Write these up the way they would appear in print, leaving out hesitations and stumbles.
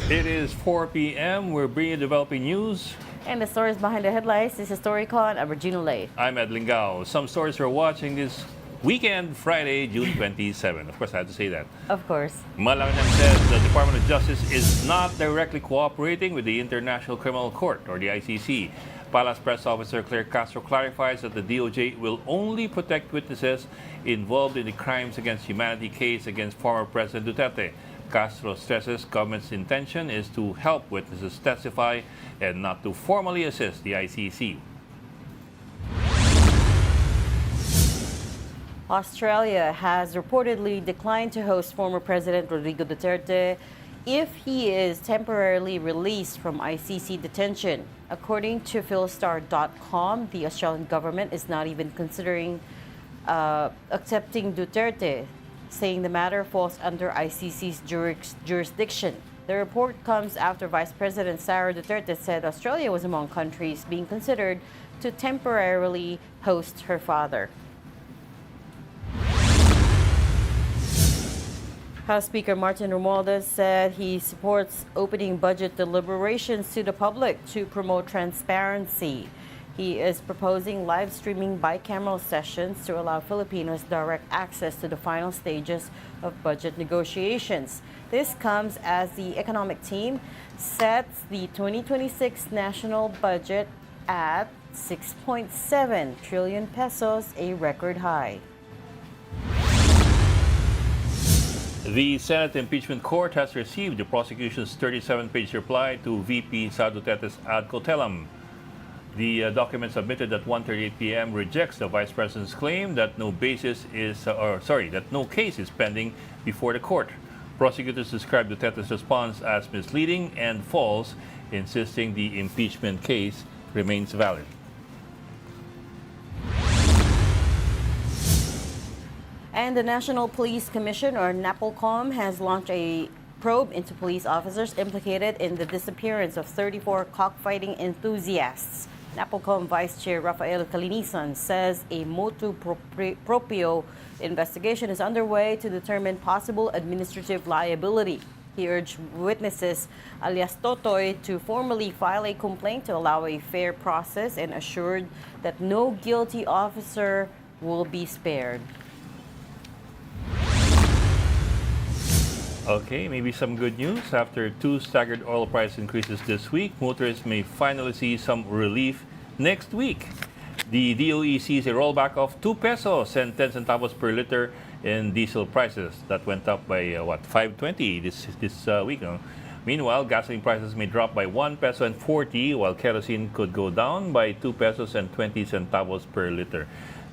It is 4 p.m. We're bringing developing news. And the stories behind the headlines. This is Storycon. I'm Regina Lay. I'm Ed Lingao. Some stories we're watching this weekend, Friday, June 27. Of course, I had to say that. Of course. Malacanang says the Department of Justice is not directly cooperating with the International Criminal Court, or the ICC. Palace Press Officer Claire Castro clarifies that the DOJ will only protect witnesses involved in the crimes against humanity case against former President Duterte. Castro stresses government's intention is to help witnesses testify and not to formally assist the ICC. Australia has reportedly declined to host former President Rodrigo Duterte if he is temporarily released from ICC detention. According to Philstar.com, the Australian government is not even considering accepting Duterte, saying the matter falls under ICC's jurisdiction. The report comes after Vice President Sara Duterte said Australia was among countries being considered to temporarily host her father. House Speaker Martin Romualdez said he supports opening budget deliberations to the public to promote transparency. He is proposing live streaming bicameral sessions to allow Filipinos direct access to the final stages of budget negotiations. This comes as the economic team sets the 2026 national budget at 6.7 trillion pesos, a record high. The Senate Impeachment Court has received the prosecution's 37-page reply to VP Sara Duterte's ad cotelem. The document submitted at 1:38 p.m. rejects the Vice President's claim that no case is pending before the court. Prosecutors described Duterte's response as misleading and false, insisting the impeachment case remains valid. And the National Police Commission, or NAPOLCOM, has launched a probe into police officers implicated in the disappearance of 34 cockfighting enthusiasts. NAPOLCOM Vice Chair Rafael Calinisan says a motu proprio investigation is underway to determine possible administrative liability. He urged witnesses alias Totoy to formally file a complaint to allow a fair process and assured that no guilty officer will be spared. Okay, maybe some good news. After two staggered oil price increases this week, motorists may finally see some relief next week. The DOE sees a rollback of 2 pesos and 10 centavos per liter in diesel prices. That went up by 5.20 this week. Meanwhile, gasoline prices may drop by 1 peso and 40, while kerosene could go down by 2 pesos and 20 centavos per liter.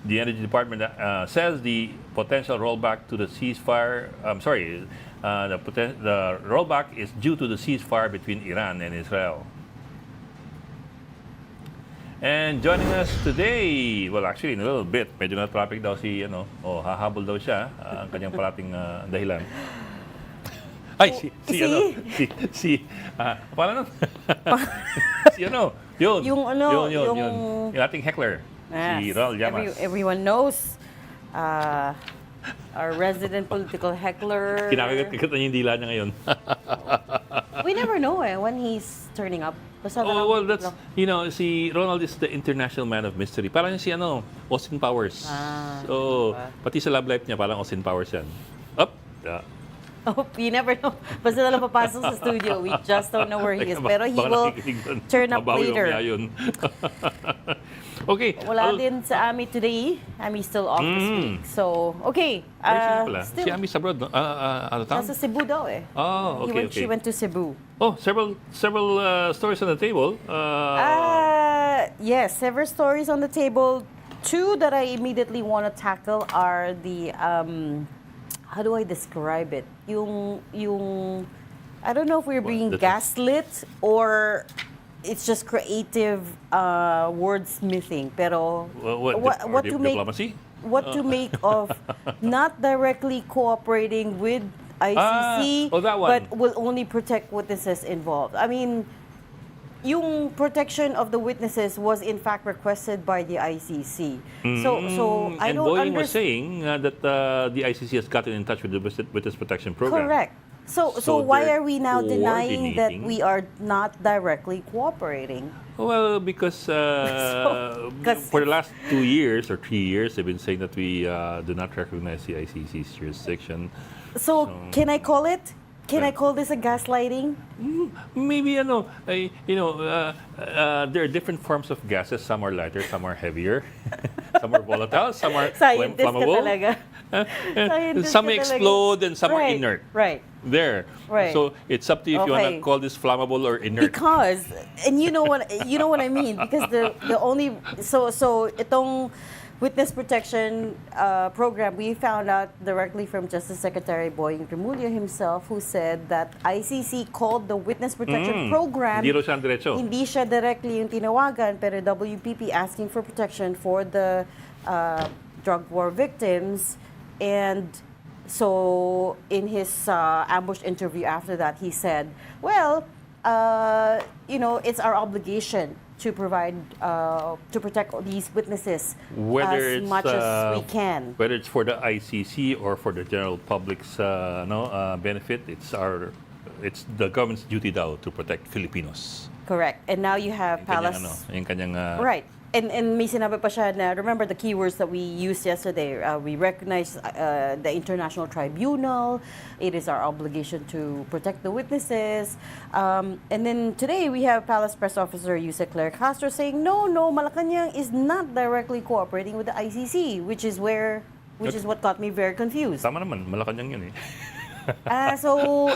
The Energy Department says the potential rollback to the ceasefire. The rollback is due to the ceasefire between Iran and Israel. And joining us today, well, actually in a little bit, medyo na traffic daw si hahabol daw siya ang kanyang parating dahilan. Ay, paano? Yung ating heckler, si Ronald Llamas. Everyone knows. Our resident political heckler. Kinakagat-kagat na yung dila niya ngayon. We never know when he's turning up. That's, si Ronald is the international man of mystery. Parang si Austin Powers. Pati sa love life niya, parang Austin Powers yan. You never know. Basta na lang papasok sa studio. We just don't know where he is. Pero he will turn up later. Okay. Wala din sa Ami today. Ami's still off this week. So, okay. Si Ami sa abroad, no? Nasa Cebu daw eh. Oh, okay. She went to Cebu. Oh, several stories on the table. Yes, several stories on the table. Two that I immediately want to tackle are the how do I describe it? Yung I don't know if we're being gaslit or it's just creative wordsmithing. Pero what to make diplomacy? What to make of not directly cooperating with ICC, that one. but will only protect witnesses involved. I mean, yung protection of the witnesses was in fact requested by the ICC. So I and don't Boeing was understand. saying that the ICC has gotten in touch with the Witness Protection Program. Correct. So So why they're are we now denying that coordinating. we are not directly cooperating? Well, because 'Cause for the last 2 years or 3 years, they've been saying that we do not recognize the ICC's jurisdiction. So can I call it? Can I call this a gaslighting? Maybe there are different forms of gases. Some are lighter, some are heavier, some are volatile, some are Scientist ka flammable. talaga. Scientist Some ka talaga. explode and some are Right, inert. Right. There. Right. So it's up to you if you want Okay. to call this flammable or inert. Because, and you know what I mean, because the only so itong witness protection program, we found out directly from Justice Secretary Boying Remulla himself, who said that ICC called the witness protection program. Hindi raw siya ang diretso. Hindi siya directly yung tinawagan, pero WPP asking for protection for the drug war victims. And so in his ambush interview after that, he said, well, it's our obligation to provide, to protect these witnesses Whether as it's, much as we can. Whether it's for the ICC or for the general public's benefit, it's the government's duty daw to protect Filipinos. Correct. And now you have Palace. Yung kanyang, Right. And may sinabi pa siya na, remember the keywords that we used yesterday, we recognize the International Tribunal, it is our obligation to protect the witnesses. And then today we have Palace Press Officer Yuse Claire Castro saying, no, Malacanang is not directly cooperating with the ICC, which is what got me very confused. Tama naman, Malacanang yun eh. So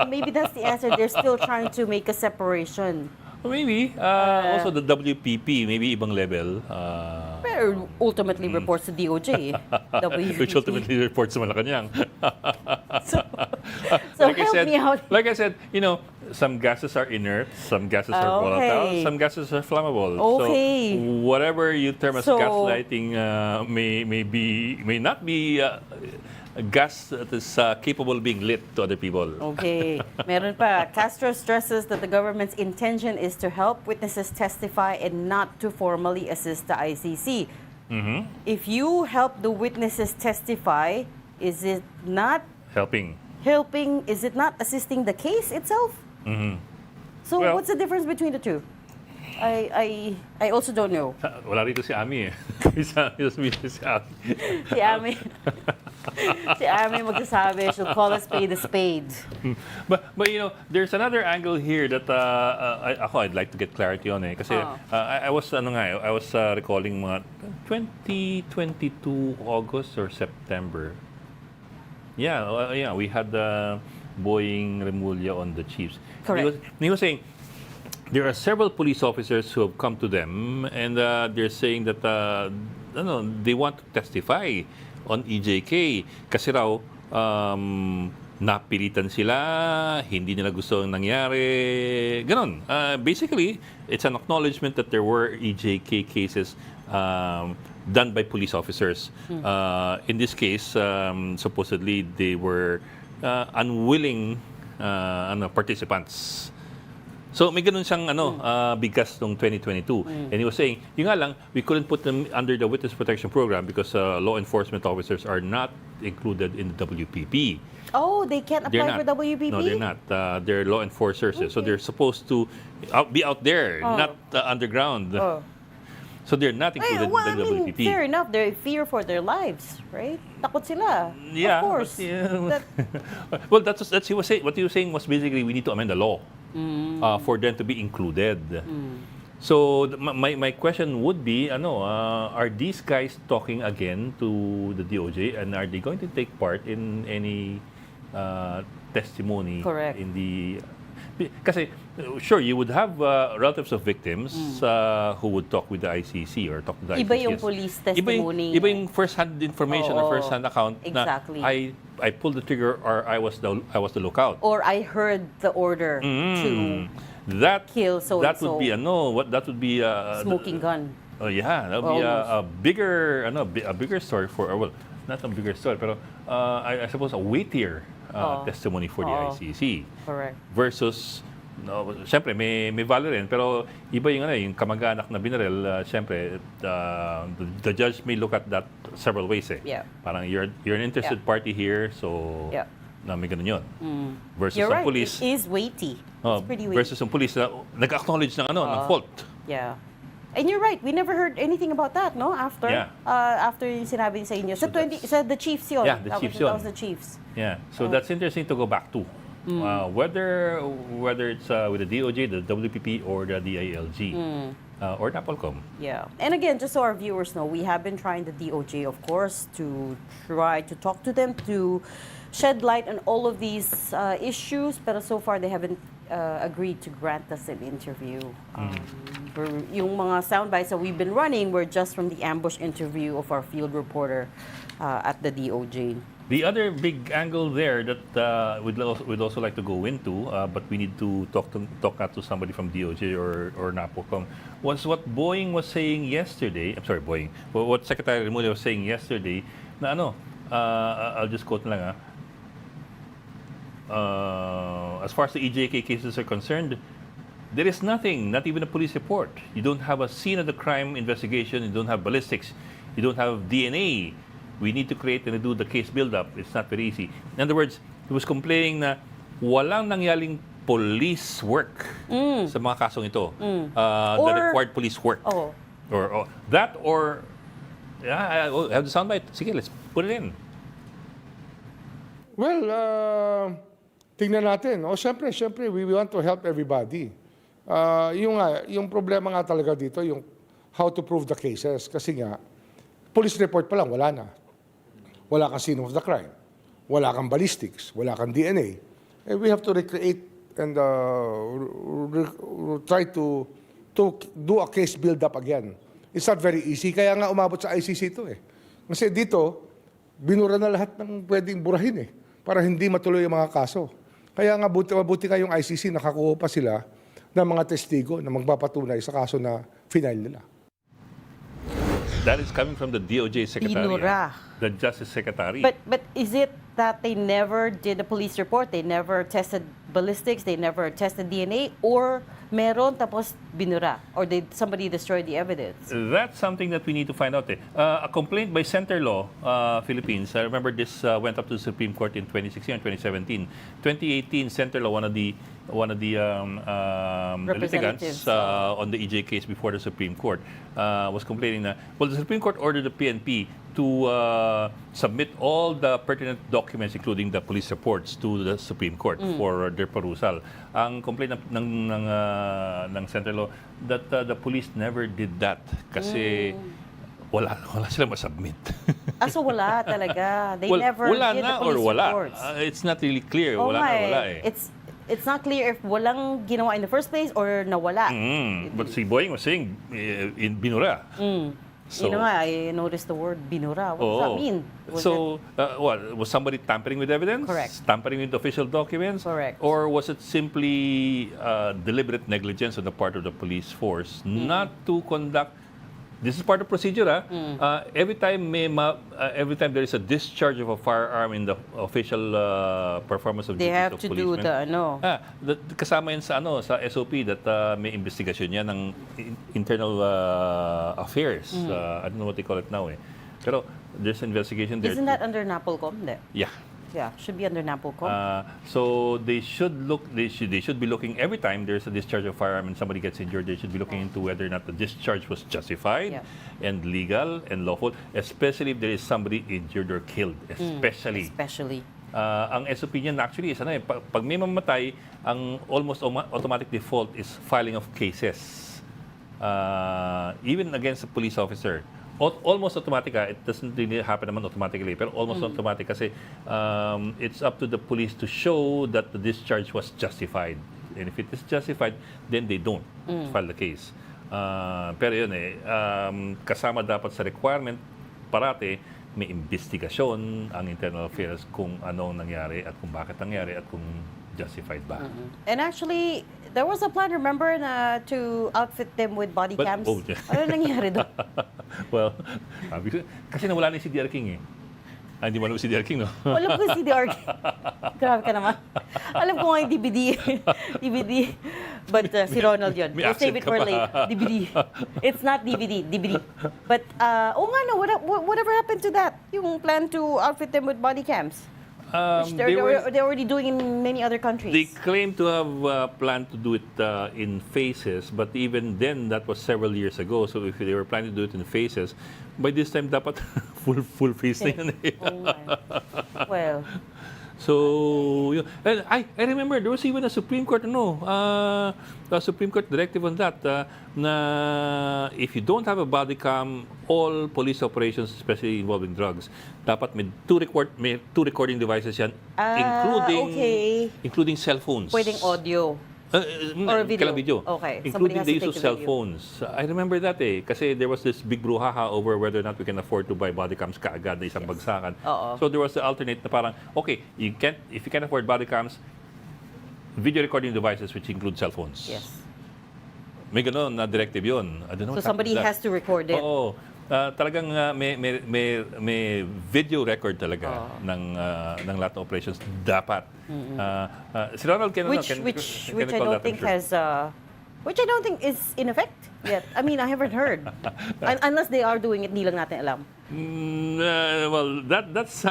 maybe that's the answer. They're still trying to make a separation. Maybe. Also the WPP, maybe ibang level. Pero ultimately reports to DOJ. WPP. Which ultimately reports to Malacanang. So like help me out. Like I said, some gases are inert, some gases are volatile, some gases are flammable. Okay. So whatever you term as So- gaslighting may not be a gas that is capable of being lit to other people. Okay. Meron pa. Castro stresses that the government's intention is to help witnesses testify and not to formally assist the ICC. If you help the witnesses testify, is it not Helping. helping? Is it not assisting the case itself? So Well- what's the difference between the two? I also don't know. Wala rito si Ami eh. si Ami. Si Ami. Si Ami magsasabi, she'll call a spade a spade. But there's another angle here that I'd like to get clarity on eh. Kasi I was recalling mga 2022 August or September. Yeah, we had Boying Remulla on the Chiefs. Correct. He was saying there are several police officers who have come to them and they're saying that they want to testify on EJK kasi raw napilitan sila, hindi nila gusto ang nangyari, ganon. Basically, it's an acknowledgement that there were EJK cases done by police officers. In this case, supposedly they were unwilling participants. So may ganun siyang bigas noong 2022. And he was saying, yung nga lang, we couldn't put them under the Witness Protection Program because law enforcement officers are not included in the WPP. Oh, they can't They're apply not. for WPP? No, they're not. They're law enforcers. So they're supposed to be out there, not underground. Oh. So they're not included Well, in the WPP. fair enough. They fear for their lives, right? Takot sila. Yeah, Of course. but, yeah. That- Well, that's he was saying. What he was saying was basically we need to amend the law for them to be included. So my question would be, are these guys talking again to the DOJ, and are they going to take part in any testimony? Correct. In the kasi sure you would have relatives of victims who would talk with the ICC or talk to the Iba ICC. yung police testimony. Iba yung first-hand information or Oo, first-hand account exactly. na I pulled the trigger or I was the lookout. Or I heard the order to That kill so-and-so. that would be that would be smoking gun. Oh yeah, that would be a bigger a bigger story not a bigger story, pero I suppose a weightier testimony for the ICC Correct. versus No, siyempre may value rin, pero iba yung kamag-anak na binaril, siyempre the judge may look at that several ways eh. Yeah. Parang you're an interested party here, so Yeah. na may ganun yun. Versus You're ang right. police, It is weighty. oh, It's pretty weighty. versus ang police na nag-acknowledge ng ng fault. Yeah. And you're right. We never heard anything about that, no? After Yeah. After yung sinabi sa inyo. Sa the Chiefs yun. Yeah, the Chiefs yun. That was the Chiefs. Yeah, so that's interesting to go back to. Whether it's with the DOJ, the WPP, or the DILG, or NAPOLCOM. Yeah. And again, just so our viewers know, we have been trying the DOJ, of course, to try to talk to them, to shed light on all of these issues, but so far they haven't agreed to grant us an interview. Yung mga soundbites that we've been running were just from the ambush interview of our field reporter at the DOJ. The other big angle there that we'd also like to go into, but we need to talk to somebody from DOJ or NAPOCOM, was what Boeing was saying yesterday. I'm sorry, Boeing. What Secretary Remulla was saying yesterday. Na I'll just quote lang as far as the EJK cases are concerned, there is nothing, not even a police report. You don't have a scene of the crime investigation. You don't have ballistics. You don't have DNA. We need to create and do the case build-up. It's not very easy. In other words, he was complaining na walang nangyaring police work sa mga kasong ito. The required police work. Oh. Or that or... Yeah, I have the soundbite. Sige, let's put it in. Well, tingnan natin. Siyempre, we want to help everybody. Yung problema nga talaga dito, yung how to prove the cases. Kasi nga, police report pa lang, wala na. Wala kang scene of the crime. Wala kang ballistics. Wala kang DNA. And we have to recreate and try to do a case build-up again. It's not very easy. Kaya nga umabot sa ICC ito eh. Kasi dito, binura na lahat ng pwedeng burahin eh. Para hindi matuloy yung mga kaso. Kaya nga mabuti nga yung ICC, nakakuha pa sila ng mga testigo na magpapatunay sa kaso na final nila. That is coming from the DOJ Secretary. Binura. The Justice Secretary. But is it that they never did a police report? They never tested ballistics? They never tested DNA? Or meron tapos binura? Or did somebody destroy the evidence? That's something that we need to find out. A complaint by Center Law Philippines. I remember this went up to the Supreme Court in 2016 and 2017. 2018, Center Law, one of the litigants on the EJ case before the Supreme Court, was complaining that, well, the Supreme Court ordered the PNP to submit all the pertinent documents, including the police reports, to the Supreme Court for their perusal. Ang complaint ng Center Law that the police never did that kasi wala silang masubmit. So wala talaga. They Well, never wala did na the or police wala. reports. It's not really clear. Oh Wala na or wala eh. It's not clear if walang ginawa in the first place or nawala. But si Boeing was saying in binura. So, I noticed the word binura. What does that mean? What? Was somebody tampering with evidence? Correct. Tampering with official documents? Correct. Or was it simply deliberate negligence on the part of the police force not to conduct? This is part of procedure. Every time there is a discharge of a firearm in the official performance of They duties have of to policemen, do kasama yan sa SOP that may investigasyon yan ng internal affairs. I don't know what they call it now eh. Pero there's investigation there. Isn't that under NAPOLCOM? Yeah. Yeah, should be under NAPOLCOM. So they should be looking every time there's a discharge of firearm and somebody gets injured. They should be looking into whether or not the discharge was justified and legal and lawful, especially if there is somebody injured or killed. Especially. Ang SOP niyan actually is pag may mamatay, ang almost automatic default is filing of cases, even against a police officer. Almost automatic. It doesn't really happen naman automatically, pero almost automatic kasi it's up to the police to show that the discharge was justified. And if it is justified, then they don't file the case. Pero yun kasama dapat sa requirement, parate, may investigasyon ang internal affairs kung anong nangyari at kung bakit nangyari at kung justified ba. And actually, there was a plan, remember, to outfit them with body cams? Ano nangyari doon? Well, kasi nawala na si CDR King eh. Hindi mo alam si DR King, no? Alam ko si DR King. Grabe ka naman. Alam ko nga yung DVD. DVD. But si Ronald yun. May We'll save it accent ka for pa. late. DVD. It's not DVD. DVD. But, nga no, whatever happened to that? Yung plan to outfit them with body cams? Which they're already doing in many other countries. They claim to have planned to do it in phases, but even then, that was several years ago. So if they were planning to do it in phases, by this time, dapat full face na yun eh. Oh my. Well, So, yun. And I remember there was even a Supreme Court, a Supreme Court directive on that, na if you don't have a body cam, all police operations, especially involving drugs, dapat may two recording devices yan, including cell phones. pwedeng audio. Or video. Kailang video. Okay. Including Somebody has the use to take of the cell video. phones. I remember that kasi there was this big brouhaha over whether or not we can afford to buy body cams kaagad na isang bagsakan. Oo. So there was the alternate na parang, okay, if you can't afford body cams, video recording devices which include cell phones. Yes. May gano'n na directive yun. I don't know So what happened somebody to that. has to record it. Oo. Talagang may video record talaga ng lahat ng operations dapat. Si Ronald Which I don't think which I don't think is in effect yet. I mean, I haven't heard. Unless they are doing it, hindi lang natin alam. Well, that's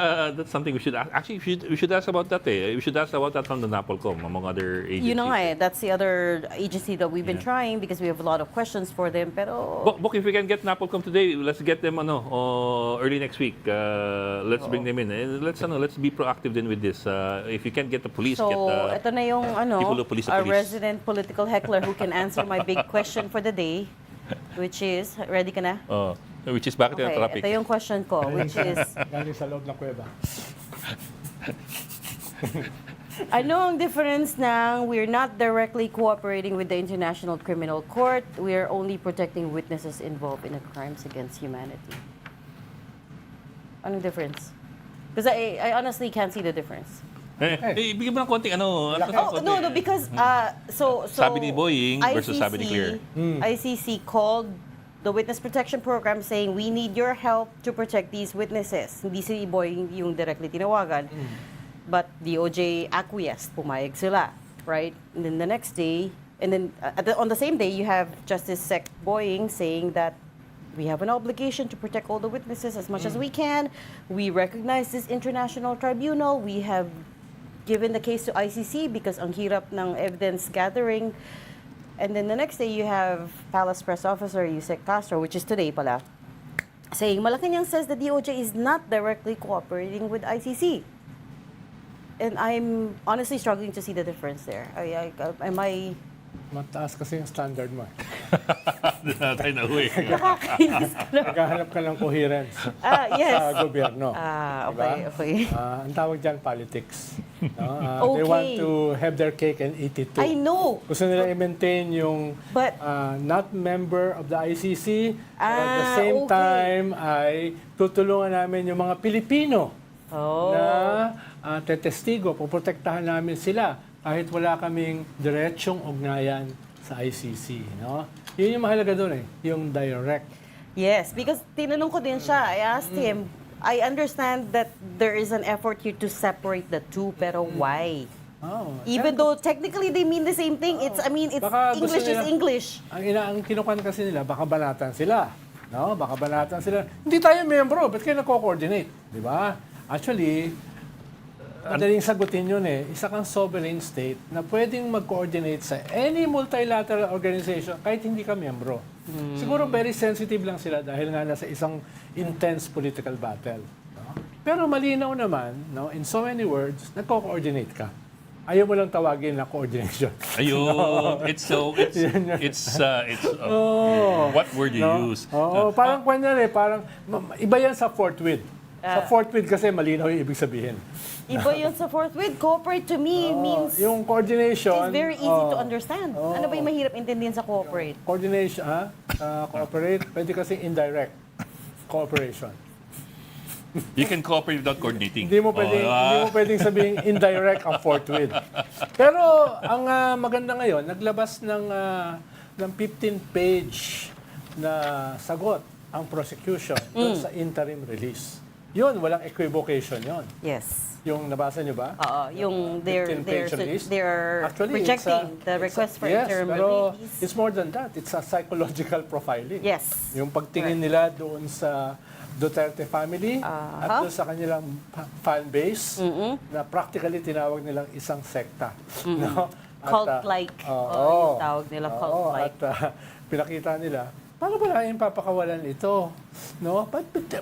something we should ask. Actually, we should ask about that. We should ask about that from the NAPOLCOM, among other agencies. Yun na nga eh. That's the other agency that we've been trying because we have a lot of questions for them. Pero Bok, if we can get NAPOLCOM today, let's get them early next week. Let's bring them in. Let's be proactive then with this. If you can't get the police, so, get the ito na yung people who police the our police. resident political heckler who can answer my big question for the day, which is, ready ka na? Which is bakit yung Okay, traffic? ito yung question ko, which is, Galing sa loob ng kuweba. ano ang difference ng we're not directly cooperating with the International Criminal Court, we're only protecting witnesses involved in the crimes against humanity? Anong difference? Because I honestly can't see the difference. Bigyan mo ng konting Oh, no, because, so Sabi ni Boying versus sabi ni Claire. ICC called the Witness Protection Program saying, we need your help to protect these witnesses. Hindi si Boying yung directly tinawagan. But DOJ acquiesced, pumayag sila, right? And then the next day, and then on the same day, you have Justice Sec Boying saying that we have an obligation to protect all the witnesses as much as we can. We recognize this international tribunal. We have given the case to ICC because ang hirap ng evidence gathering. And then the next day, you have Palace Press Officer Yusek Castro, which is today pala, saying Malacanang says the DOJ is not directly cooperating with ICC. And I'm honestly struggling to see the difference there. Am I... Mataas kasi yung standard mo. Tayo na uwi. Nakakainis ka na. Naghahanap ka ng coherence Yes. sa gobyerno. Okay. Ang tawag dyan, politics. No? They Okay. want to have their cake and eat it too. I know. Gusto nila i-maintain yung But- not member of the ICC, but at the same okay. time ay tutulungan namin yung mga Pilipino na tetestigo, puprotektahan namin sila kahit wala kaming diretsong ugnayan sa ICC. No? Yun yung mahalaga doon yung direct. Yes, because tinanong ko din siya. I asked him, I understand that there is an effort here to separate the two, pero why? Even though technically they mean the same thing, it's Baka gusto English is nila- English. Ang kinukuhan kasi nila, baka banatan sila. No? Baka banatan sila. Hindi tayo membro, ba't kayo nagko-coordinate? Di ba? Actually, madaling sagutin yun Isa kang sovereign state na pwedeng mag-coordinate sa any multilateral organization kahit hindi ka membro. Siguro very sensitive lang sila dahil nga nasa isang intense political battle. No? Pero malinaw naman, no, in so many words, nagko-coordinate ka. Ayaw mo lang tawagin na coordination. Ayun. What word you use? Parang kunyari, parang iba yan sa forthwith. Sa forthwith kasi malinaw yung ibig sabihin. Iba yun sa fourth with. Cooperate to me means Yung coordination, it's very easy to understand. Ano ba yung mahirap intindihin sa cooperate? coordination, cooperate, pwede kasi indirect cooperation. You can cooperate without coordinating. Hindi mo pwedeng sabihin indirect ang forthwith. Pero ang maganda ngayon, naglabas ng 15-page na sagot ang prosecution doon sa interim release. Yun, walang equivocation yun. Yes. Yung nabasa nyo ba? Yung 15-page release? they're Actually, rejecting the request for yes, interim pero release. it's more than that. It's a psychological profiling. Yes. Yung pagtingin nila doon sa Duterte family at doon sa kanilang fan base na practically tinawag nilang isang sekta. No? At, Cult-like. Yung tawag nila cult-like. At pinakita nila, paano ba namin papakawalan ito? No?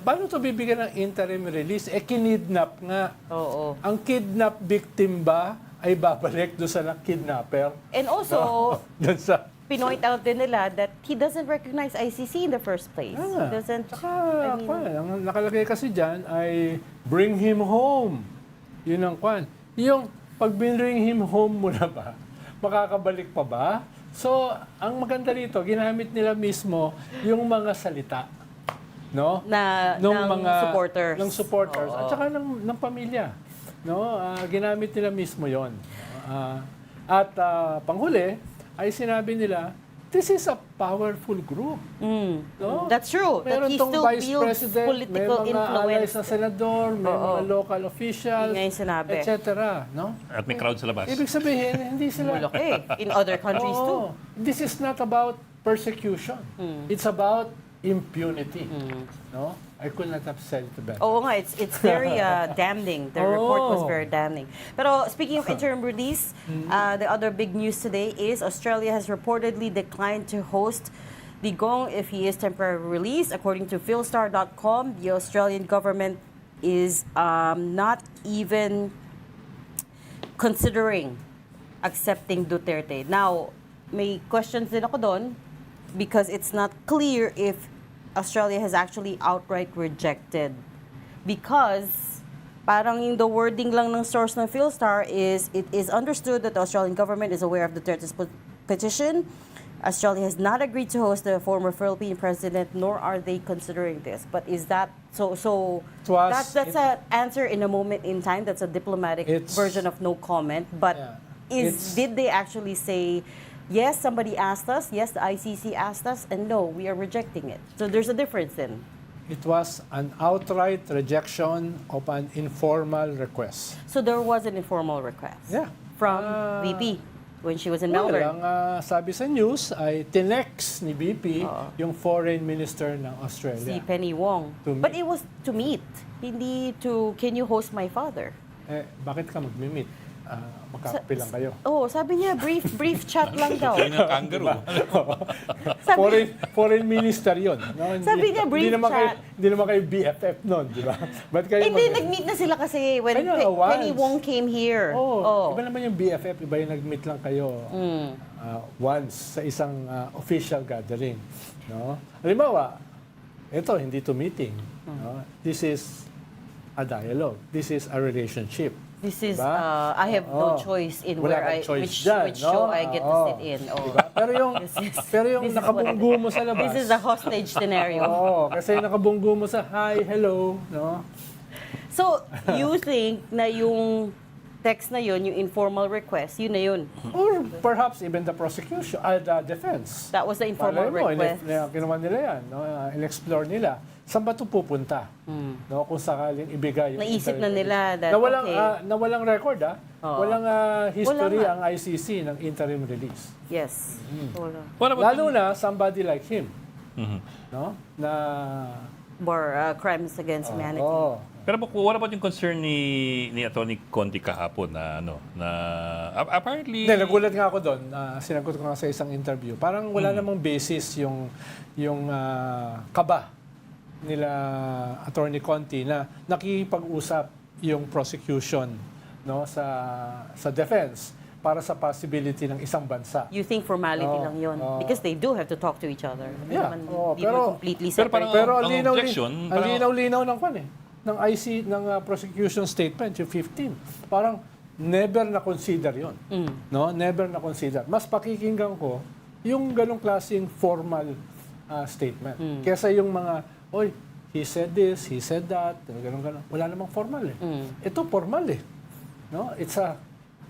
Paano ito bibigyan ng interim release? Kinidnap nga. Oo. Ang kidnap victim ba ay babalik doon sa kidnapper? And also, Doon sa... pinoint out din nila that he doesn't recognize ICC in the first place. He doesn't, Ang nakalagay kasi dyan ay bring him home. Yun ang kwan. Yung pag bring him home mo na ba, makakabalik pa ba? So, ang maganda rito, ginamit nila mismo yung mga salita. No? ng supporters. Ng supporters. At saka ng pamilya. No? Ginamit nila mismo yon. Panghuli, ay sinabi nila, this is a powerful group. No? That's true. Meron That he tong still vice builds president, political may mga allies influence. na senador, may mga local officials, Yun nga yung sinabi. etc. No? At may crowd sa labas. Ibig sabihin, hindi sila... Malaki. In other countries too. This is not about persecution. It's about impunity. No? I could not have said it better. Oo nga, it's very damning. The report was very damning. Pero speaking of interim release, the other big news today is Australia has reportedly declined to host Digong if he is temporarily released. According to philstar.com, the Australian government is not even considering accepting Duterte. Now, may questions din ako doon because it's not clear if Australia has actually outright rejected. Because parang yung the wording lang ng source ng Philstar is, it is understood that the Australian government is aware of Duterte's petition. Australia has not agreed to host the former Philippine president, nor are they considering this. But is that so? That's an answer in a moment in time. That's a diplomatic version of no comment. But did they actually say? Yes, somebody asked us. Yes, the ICC asked us. And no, we are rejecting it. So there's a difference then. It was an outright rejection of an informal request. So there was an informal request from VP when she was in Melbourne. Ang sabi sa news ay tinex ni VP yung foreign minister ng Australia. Si Penny Wong. But it was to meet. Hindi to, can you host my father? Bakit ka mag-meet? Magkakape lang kayo. Sabi niya, brief chat lang daw. Yun ang kangaroo. Foreign minister yun. No? Sabi niya, brief chat. Hindi naman kayo BFF nun, di ba? Ba't kayo Hindi, nag-meet na sila kasi when Penny Wong came here. Iba naman yung BFF, iba yung nag-meet lang kayo once sa isang official gathering. No? Halimbawa, ito, hindi to meeting. No? This is a dialogue. This is a relationship. This is, I have no choice in where which show I get to sit in. Diba? Pero yung nakabunggo mo sa labas. This is a hostage scenario. Kasi nakabunggo mo sa hi, hello, no? So, you think na yung text na yun, yung informal request, yun na yun? Or perhaps even the prosecution, the defense. That was the informal request. Ginawa nila yan, no? In-explore nila. Saan ba ito pupunta? No, kung sakaling ibigay yung naisip na nila that, na walang record, walang history ang ICC ng interim release. Yes. Lalo na somebody like him. No? Na for crimes against humanity. Pero what about yung concern ni Atty. Conti kahapon na apparently... Hindi, nagulat nga ako doon. Sinagot ko nga sa isang interview. Parang wala namang basis yung kaba nila Atty. Conti na nakikipag-usap yung prosecution, no, sa defense para sa possibility ng isang bansa. You think formality lang yun? Because they do have to talk to each other. Pero completely separate. Pero ang linaw-linaw ng kwan ng prosecution statement, yung 15. Parang never na-consider yun. No? Never na-consider. Mas pakikinggan ko yung ganong klaseng formal statement. Kesa yung mga, he said this, he said that, ganon. Wala namang formal eh. Ito formal eh. No? It's a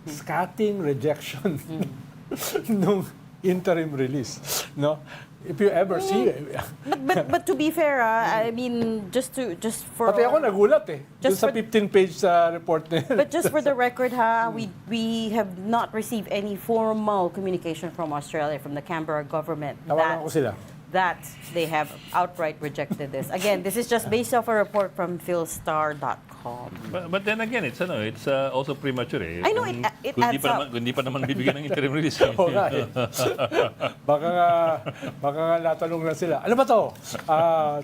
scathing rejection interim release, no? If you ever see it. But to be fair, I mean, just for Pati ako nagulat eh. Dun Just sa for- 15-page report na yun. But just for the record, we have not received any formal communication from Australia, from the Canberra government, Tawagan ko sila. that they have outright rejected this. Again, this is just based off a report from philstar.com. But then again, it's also premature eh. I know, it adds up. Kung di pa naman bibigyan ng interim release. Oo nga eh. baka nga natanong lang sila. Ano ba to?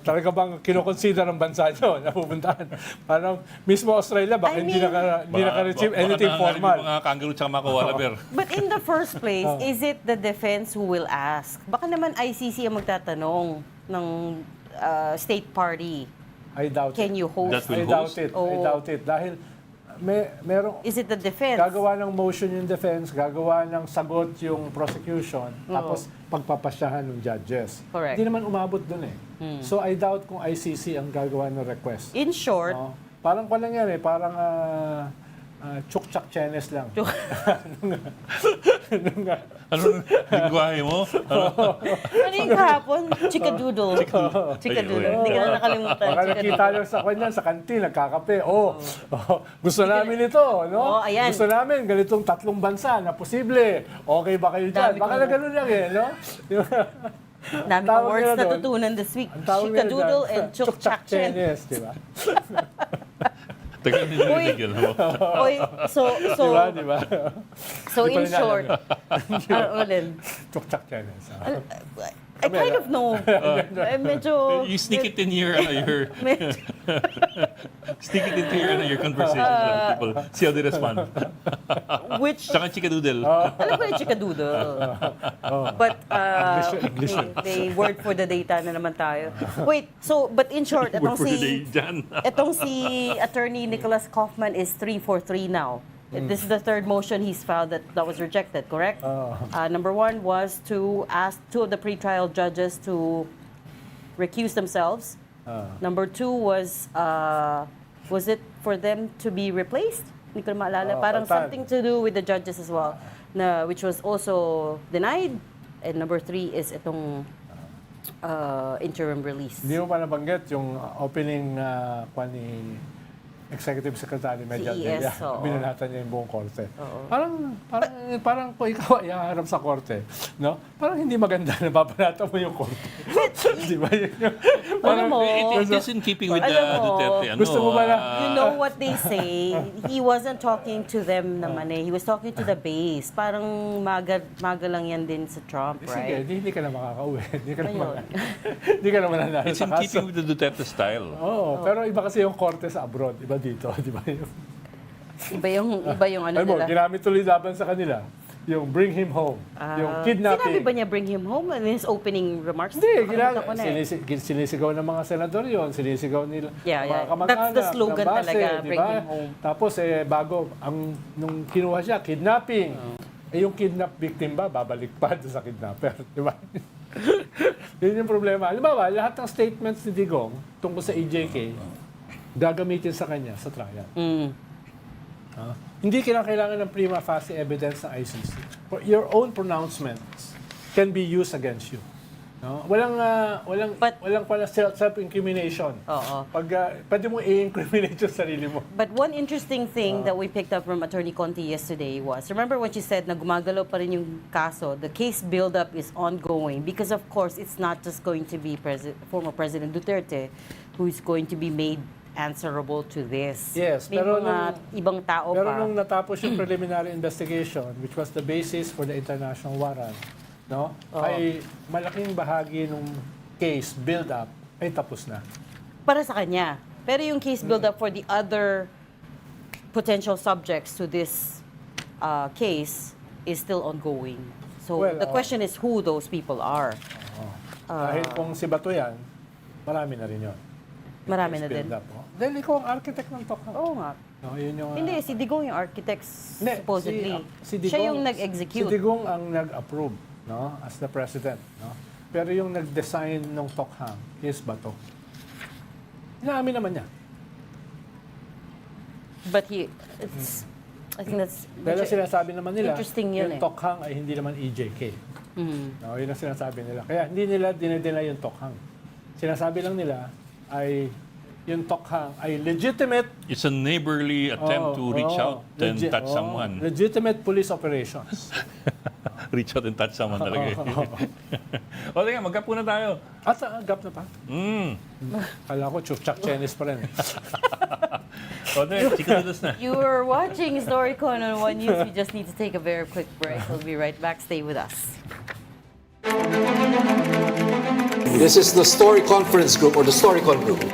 Talaga bang kinoconsider ng bansa nyo na pupuntahan? Parang mismo Australia, baka I hindi mean- naka-receive anything formal. Mga kangaroo tsaka mga koala bear. But in the first place, is it the defense who will ask? Baka naman ICC ang magtatanong ng state party. I doubt Can it. you host? That will I doubt host? it. I Oh. doubt it. Dahil merong Is it the defense? gagawa ng motion yung defense, gagawa ng sagot yung prosecution, tapos pagpapasyahan ng judges. Correct. Hindi naman umabot dun eh. So I doubt kung ICC ang gagawa ng request. In short, No? Parang lang yan eh, parang chuk-chak chenes lang. Ano lingwahe mo? ano yung kahapon? Chikadoodle. Chikadoodle. Hindi ka na nakalimutan. Baka nakita Chikadoodle. lang sa kanya sa kantin, nagkakape. Gusto namin ito, no? Ayan. Gusto namin ganitong 3 bansa na posible. Okay ba kayo dyan? Dami Baka ko na na. ganun lang eh, no? Dami Tawag kong words nila na doon. tutunan this week. Ang tawag nila Chikadoodle dyan, and chukchak chen. chenes, di ba? Tagal din yung Uy. bigyan mo. Oy, so Di ba? so Di pa in rin short, Olin, Chuk-chak chenes. I kind of know. Medyo, You sneak it in your medyo, sneak it into your conversation with people. See how they respond. which, Tsaka chikadoodle. alam ko yung chikadoodle. But, they word for the data na naman tayo. Wait, so, but in short, Word for the day dyan. Itong si Attorney Nicholas Kaufman is 343 now. This is the third motion he's filed that was rejected, correct? Number one was to ask 2 of the pretrial judges to recuse themselves. Number 2 was it for them to be replaced? Hindi ko na maalala. Parang total. something to do with the judges as well, which was also denied. And number 3 is itong interim release. Hindi mo pa nabanggit yung opening kwan ni Executive Secretary Medjal CES, Delia. oo. Binanatan niya yung buong korte. Oo. Parang kung ikaw ay haharap sa korte, no? Parang hindi maganda na babanatan mo yung korte. Di ba? Alam mo, It is in keeping with Alam mo, Duterte. gusto mo ba na- you know what they say? He wasn't talking to them naman eh. He was talking to the base. Parang maga lang yan din sa Trump, Sige, right? hindi ka na makakauwi. Hindi ka na Ayun. hindi ka na mananalo It's sa in kaso. keeping with the Duterte style. Oo, pero iba kasi yung korte sa abroad. Iba dito, di ba? Iba yung ano Alam mo, nila. ginamit tuloy laban sa kanila. Yung bring him home. Yung kidnapping. Sinabi ba niya bring him home in his opening remarks? Hindi, Nakalimutan ko na eh. sinisigaw ng mga senador yon, sinisigaw nila Yeah, ng mga yeah. kamag-anak, That's the slogan ng base, talaga, di bring ba? him home. Tapos bago, nung kinuha siya, kidnapping. Yung kidnap victim ba, babalik pa doon sa kidnapper, di ba? Yun yung problema. Halimbawa, lahat ng statements ni Digong tungkol sa EJK, gagamitin sa kanya sa trial. Hindi kailangan ng prima facie evidence ng ICC. Your own pronouncements can be used against you. No? Walang self-incrimination. Oo. Pag pwede mo i-incriminate yung sarili mo. But one interesting thing that we picked up from Attorney Conti yesterday was, remember when she said na gumagalaw pa rin yung kaso, the case build-up is ongoing because of course it's not just going to be former President Duterte who is going to be made answerable to this. Yes, May pero mga ibang tao Pero pa. nung natapos yung preliminary investigation, which was the basis for the international warrant, no? Ay malaking bahagi ng case build-up ay tapos na. Para sa kanya. Pero yung case build-up for the other potential subjects to this case is still ongoing. So Well, the question is who those people are. Dahil kung si Bato yan, marami na rin yun. Marami na din. Build-up, oh. Dahil ikaw ang architect ng Tokyo. Oo nga. No, yun yung, Hindi, si Digong yung architects, Hindi, supposedly. si Digong, Siya yung Si nag-execute. Digong ang nag-approve, no, as the president, no. Pero yung nag-design ng Tokhang is Bato. Inaamin naman niya. But I think that's Dahil sinasabi naman nila, interesting yun yung eh. Tokhang ay hindi naman EJK. No, yun ang sinasabi nila. Kaya hindi nila dinedeny yung tokhang. Sinasabi lang nila ay yung tokhang ay legitimate. It's a neighborly attempt to reach out and touch someone. Legitimate police operations. Reach out and touch someone talaga. O, teka, magkapo na tayo. At gap na pa. Kala ko, chukchak Chinese pa rin. O, teka, chikaludos na. You are watching Storycon on One News. We just need to take a very quick break. We'll be right back. Stay with us. This is the Story Conference Group or the Storycon Group.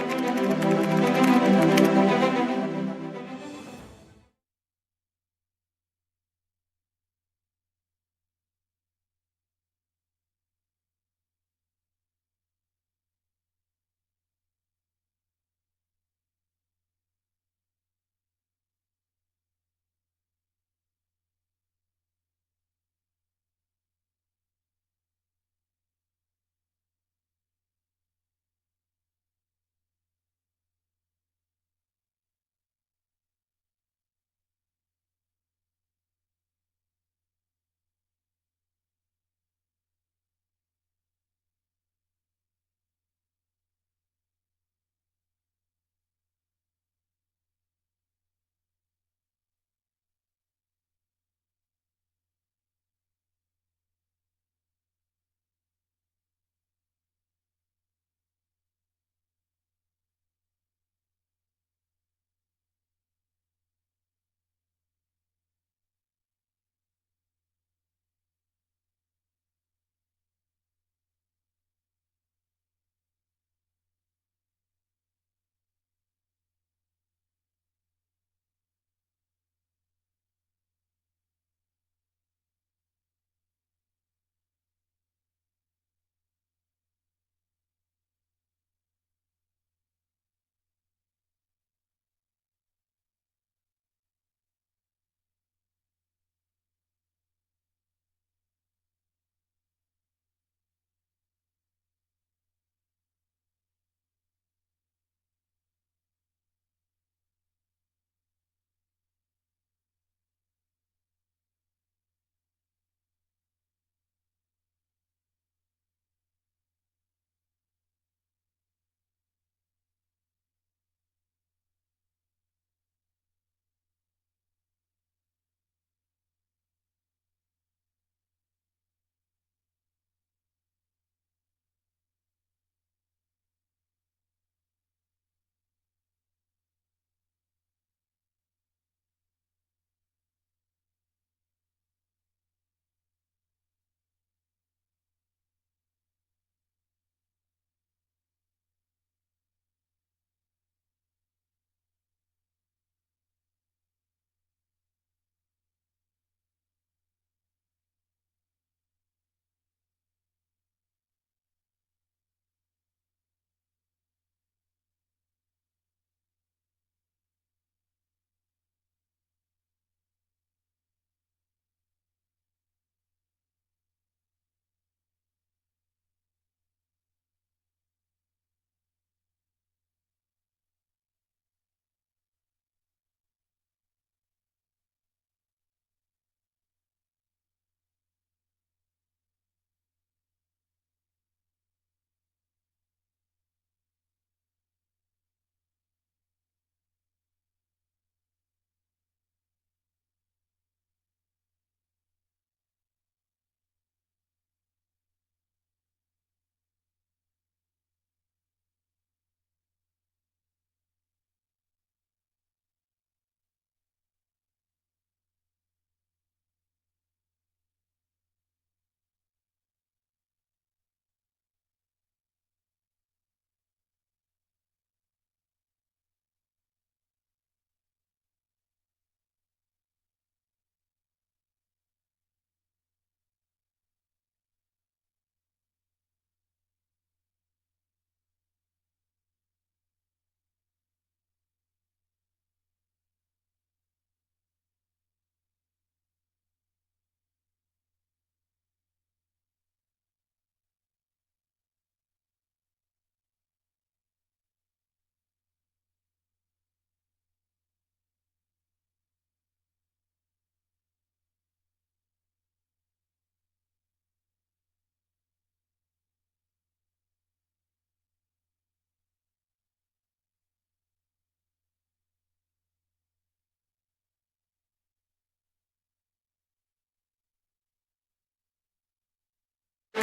We've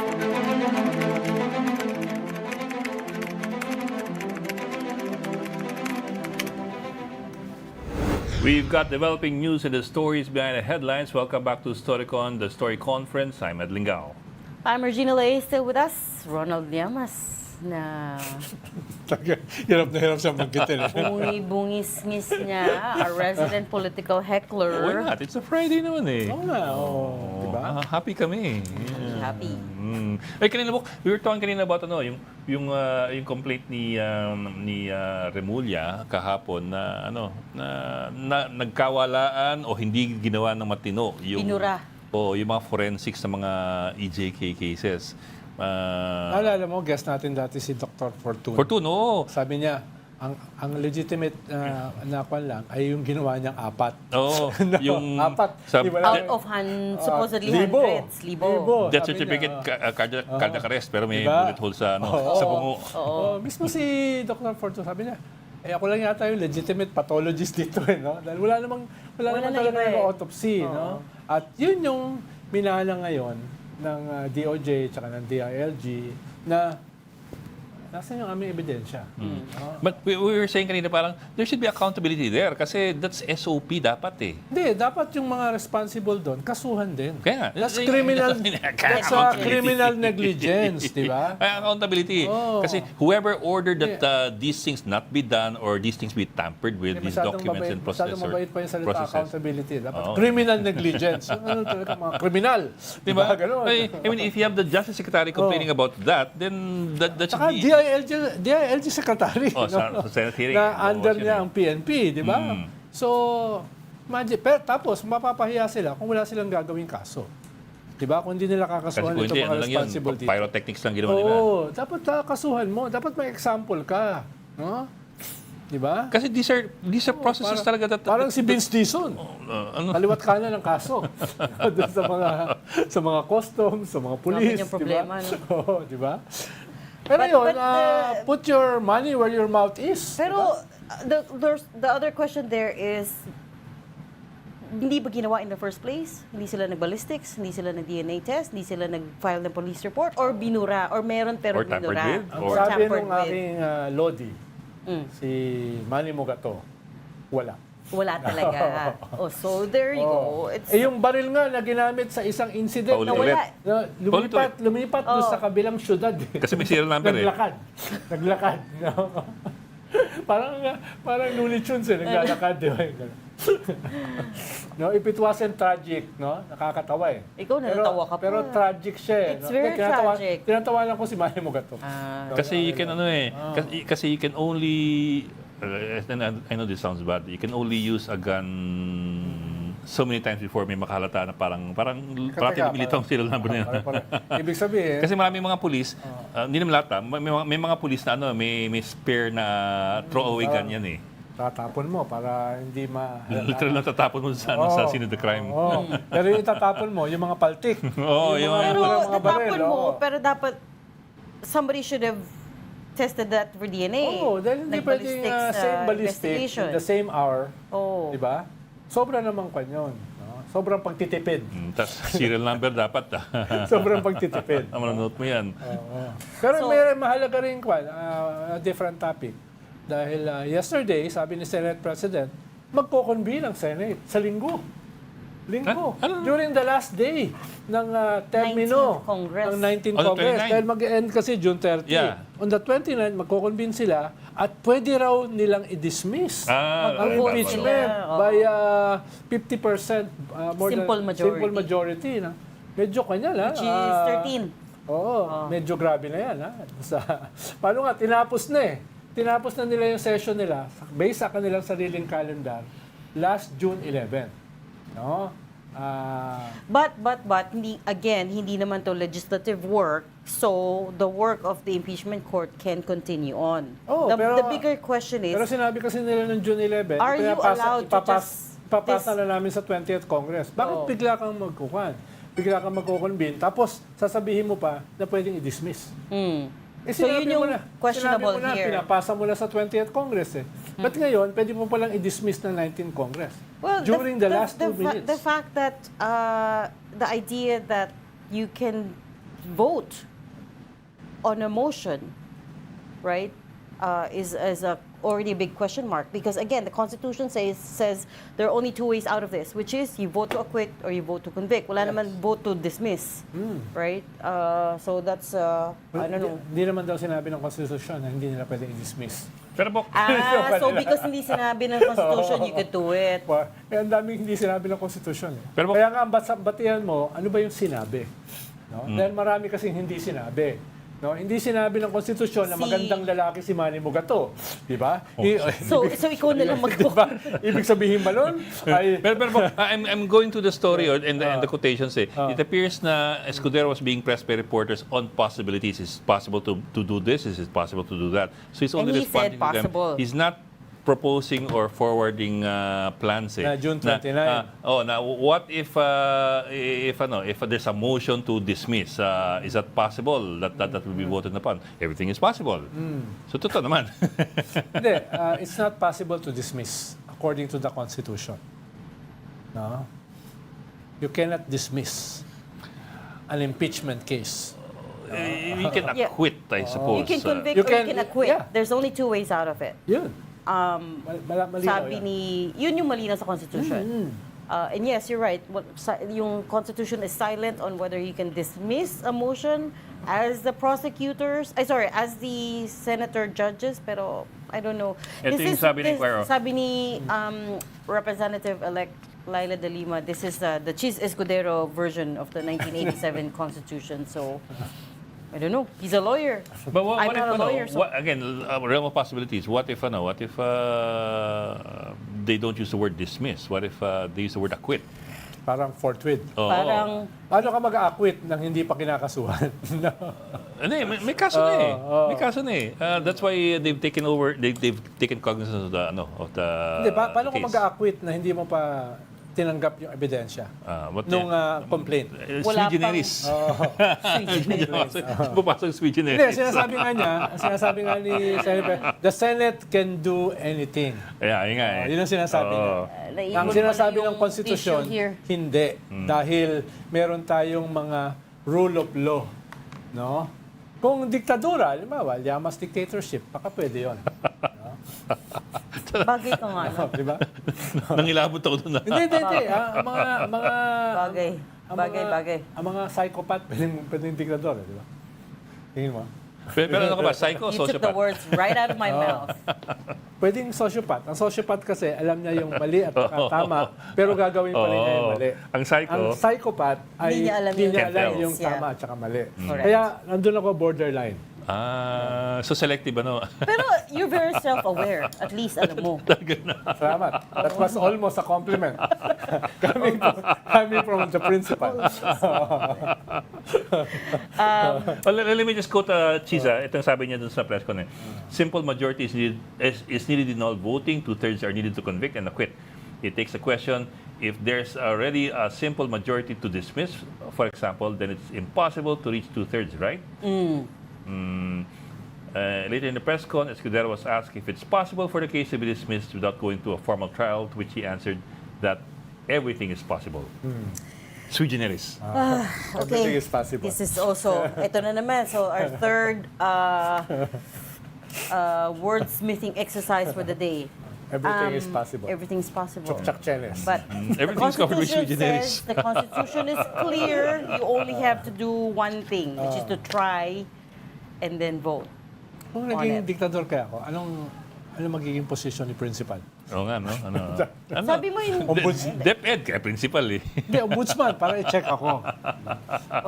got developing news and the stories behind the headlines. Welcome back to Storycon, the Story Conference. I'm Ed Lingao. I'm Regina Lay, still with us. Ronald Llamas na Hirap na hirap siya magkitin. bungi-bungis-ngis niya, a resident political heckler. Why not? It's a Friday naman eh. Oo nga, oo. Diba? Happy kami. Happy. Ay, kanina we were talking kanina about yung complaint ni Remulla kahapon na nagkawalaan o hindi ginawa ng matino yung Binura. yung mga forensics sa mga EJK cases. Alala mo, guest natin dati si Dr. Fortune. Fortuno. Sabi niya, ang legitimate na kwan lang ay yung ginawa niyang 4. Oo. Yung 4. Out of supposedly libo. hundreds. Libo. death Sabi certificate, niya, cardiac arrest, pero may Diba? bullet hole sa sa bungo. Mismo si Dr. Fortune sabi niya, ako lang yata yung legitimate pathologist dito, no? Dahil wala namang na talaga iba ng autopsy, no? At yun yung minana ngayon ng DOJ at ng DILG na nasan yung aming ebidensya. But we were saying kanina parang there should be accountability there kasi that's SOP dapat eh. Hindi, dapat yung mga responsible doon, kasuhan din. Kaya nga. That's criminal negligence, di ba? Ay, accountability. Oh. Kasi whoever ordered that these things not be done or these things be tampered with, these documents and processes. Masyadong mabait pa yung salita accountability. Dapat criminal negligence. Yung ano talaga, mga criminal. Diba? Ganun. I mean, if you have the Justice Secretary complaining about that, then that should Saka be... DILG Secretary. sa Senate hearing. Na under yun niya eh. ang PNP, di ba? So, imagine, pero tapos mapapahiya sila kung wala silang gagawing kaso. Di ba? Kung hindi nila Kasi kakasuhan kung ito hindi, mga ano lang yun, responsible dito. pyrotechnics lang ginawa nila. Oo, dapat kasuhan mo. Dapat may example ka. No? Di ba? Kasi these are processes talaga that... Parang si Vince Dizon. Kaliwat kanan ng kaso. Doon sa mga customs, sa mga police. Yung problema, diba? no? Oo, di ba? Pero yun, put your money where your mouth is. Pero the other question there is, hindi ba ginawa in the first place? Hindi sila nag-ballistics, hindi sila nag-DNA test, hindi sila nag-file ng police report, or binura, or meron pero Or tampered binura. with, Ang or sabi tampered nung with. aking Lodi, si Manny Mugato, wala. Wala talaga. So there you go. It's, Yung baril nga na ginamit sa isang incident na Paulit-ulit. wala. Lumipat doon sa kabilang syudad. Kasi may serial number eh. Naglakad. No? parang Looney Tunes naglalakad. Di ba? No, if it wasn't tragic, no? Nakakatawa eh. Ikaw natatawa ka pa. Pero tragic siya eh. It's very tragic. Tinatawanan ko si Manny Mugato. Kasi you can kasi you can only I know this sounds bad. You can only use a gun so many times before may makahalata na parang militang serial number na yun. Ibig sabihin, Kasi maraming mga pulis, hindi naman lahat, may mga pulis na may spare na throwaway gun yan eh. tatapon mo para hindi Literal na tatapon mo sa scene of the crime. Pero yung tatapon mo, yung mga paltik. Pero mga baril, natapon mo, pero dapat somebody should have tested that for DNA. Dahil hindi pwedeng same ballistic, the same hour. Di ba? Sobra namang kwan yun. No? Sobrang pagtitipid. Tapos serial number dapat. Sobrang pagtitipid. Note mo yan. Pero may mahalaga rin kwan, a different topic. Dahil yesterday, sabi ni Senate President, magko-convene ang Senate sa linggo. During the last day ng termino ng 19th Congress. Dahil mag-end kasi June 30. Yeah. On the 29th, magko-convene sila at pwede raw nilang i-dismiss ang impeachment by 50% simple majority. Na. Medyo kanya na. Which is 13. Medyo grabe na yan. Paano nga, tinapos na eh. Tinapos na nila yung session nila based sa kanilang sariling calendar last June 11. No? But hindi naman to legislative work, so the work of the impeachment court can continue on. The bigger question is, pero sinabi kasi nila ng June 11, are you allowed to just ipapasa na namin sa 20th Congress. Bakit bigla kang bigla kang magkukonvene, tapos sasabihin mo pa na pwedeng i-dismiss? So yun yung questionable here. Pinapasa mo na sa 20th Congress eh. But ngayon, pwede mo palang i-dismiss ng 19th Congress. Well, during the last 2 minutes. The fact that the idea that you can vote on a motion, right, is already a big question mark. Because again, the Constitution says there are only two ways out of this, which is you vote to acquit or you vote to convict. Wala naman vote to dismiss, right? So that's, I don't know. Hindi naman daw sinabi ng Constitution na hindi nila pwede i-dismiss. Pero po, So because hindi sinabi ng Constitution, you could do it. Ang daming hindi sinabi ng Constitution. Pero Kaya nga, batihan mo, ano ba yung sinabi? No? Dahil marami kasing hindi sinabi. No, hindi sinabi ng konstitusyon na magandang lalaki si Manny Mugato, di ba? So ikaw na lang Diba? Ibig sabihin ba nun? pero I'm going to the story and the quotations say it appears na Escudero was being pressed by reporters on possibilities. Is it possible to do this? Is it possible to do that? So he's only And he said responding to them. possible. He's not proposing or forwarding plans Na June 29. what if there's a motion to dismiss, is that possible that will be voted upon? Everything is possible. So totoo naman. Hindi, it's not possible to dismiss according to the Constitution. No? You cannot dismiss an impeachment case. You can acquit, I suppose. You can convict You or can- you can acquit. yeah. There's only two ways out of it. Yun. Malinaw Sabi yan. yun yung malinaw sa Constitution. And yes, you're right. Yung Constitution is silent on whether you can dismiss a motion as the prosecutors, as the senator judges, pero I don't know. Ito yung sabi ni Cuero. Sabi ni Representative-elect Laila de Lima, this is the Chis Escudero version of the 1987 Constitution. So, I don't know. He's a lawyer. But what I'm if, not a lawyer, so... again, realm of possibilities. What if they don't use the word dismiss? What if they use the word acquit? Parang forthwith. Oo. Parang, Paano ka mag-acquit nang hindi pa kinakasuhan? No. Hindi, may kaso na eh. May kaso na eh. That's why they've taken over, they've taken cognizance of the, Hindi, paano ka case. mag-acquit na hindi mo pa tinanggap yung ebidensya nung complaint? Wala Sui generis. pang- Pupasok sui Hindi, generis. sinasabi nga ni Senator, the Senate can do anything. Yeah, yun nga eh. Yun ang sinasabi niya. Naiwan Ang ko sinasabi na ng yung konstitusyon, issue here. hindi. Dahil meron tayong mga rule of law. No? Kung diktadura, halimbawa, Llamas dictatorship, baka pwede yun. Bagay ka nga, no? Di ba? Nangilabot ako doon na. Hindi. Ang mga Bagay. Ang mga psychopath, pwedeng diktador, di ba? Tingin mo. Pero ano ka ba? Psycho o You took the sociopath? words right out of my mouth. Pwedeng sociopath. Ang sociopath kasi, alam niya yung mali at tama, pero gagawin pa rin niya yung mali. Ang psycho, Ang psychopath ay Hindi niya alam hindi yung niya alam details. yung tama at saka mali. Correct. Kaya, nandun ako borderline. so selective ano? Pero you're very self-aware. At least alam mo. Salamat. That was almost a compliment. coming from the principal. Well, let me just quote Chiza. Itong sabi niya dun sa press con. Simple majority is needed in all voting. 2/3 are needed to convict and acquit. It takes a question. If there's already a simple majority to dismiss, for example, then it's impossible to reach 2/3, right? Later in the press con, Escudero was asked if it's possible for the case to be dismissed without going to a formal trial, to which he answered that everything is possible. Sui generis. Everything is possible. This is also, ito na naman. So our third wordsmithing exercise for the day. Everything is possible. Everything's possible. Chok chenes. But the Everything's covered with sui Constitution generis. says, the Constitution is clear. You only have to do one thing, which is to try and then vote. Kung on naging it. diktador kaya ako, anong magiging posisyon ni principal? Oo nga, no? Ano? Sabi mo yung... DepEd, kaya principal eh. Hindi, ombudsman, para i-check ako.